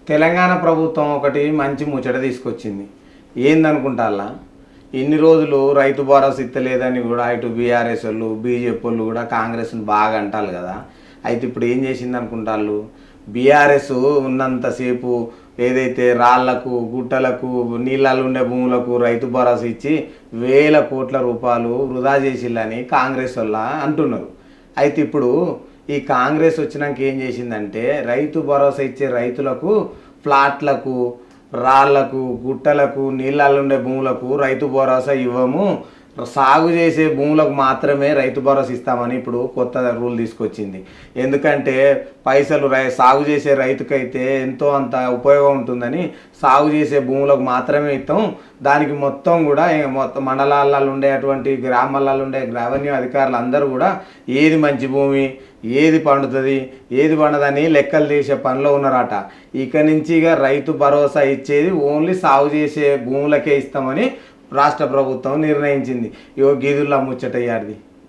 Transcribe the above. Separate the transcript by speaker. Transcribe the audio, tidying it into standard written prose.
Speaker 1: తెలంగాణ ప్రభుత్వం ఒకటి మంచి ముచ్చట తీసుకొచ్చింది. ఏందనుకుంటారా, ఇన్ని రోజులు రైతు భరోసా ఇస్తలేదని కూడా ఇటు బీఆర్ఎస్ వాళ్ళు బీజేపీ వాళ్ళు కూడా కాంగ్రెస్ని బాగా అంటారు కదా. అయితే ఇప్పుడు ఏం చేసింది అనుకుంటారు, బీఆర్ఎస్ ఉన్నంతసేపు ఏదైతే రాళ్లకు గుట్టలకు నీళ్ళలు ఉండే భూములకు రైతు భరోసా ఇచ్చి వేల కోట్ల రూపాయలు వృధా చేసిల్లని కాంగ్రెస్ వల్ల అంటున్నారు. అయితే ఇప్పుడు ఈ కాంగ్రెస్ వచ్చినాక ఏం చేసిందంటే రైతు భరోసా ఇచ్చే రైతులకు ప్లాట్లకు రాళ్లకు గుట్టలకు నీళ్ళల్లో ఉండే భూములకు రైతు భరోసా ఇవ్వము, సాగు చేసే భూములకు మాత్రమే రైతు భరోసా ఇస్తామని ఇప్పుడు కొత్త రూల్ తీసుకొచ్చింది. ఎందుకంటే పైసలు సాగు చేసే రైతుకైతే ఎంతో అంత ఉపయోగం ఉంటుందని సాగు చేసే భూములకు మాత్రమే ఇస్తాం. దానికి మొత్తం కూడా మొత్తం మండలాలలో ఉండేటువంటి గ్రామాలలో ఉండే రెవెన్యూ అధికారులు అందరూ కూడా ఏది మంచి భూమి, ఏది పండుతుంది, ఏది పండదని లెక్కలు చేసే పనిలో ఉన్నారట. ఇక నుంచి ఇక రైతు భరోసా ఇచ్చేది ఓన్లీ సాగు చేసే భూములకే ఇస్తామని రాష్ట్ర ప్రభుత్వం నిర్ణయించింది. ఇగో గీదుల్లా ముచ్చటయ్యాడిది.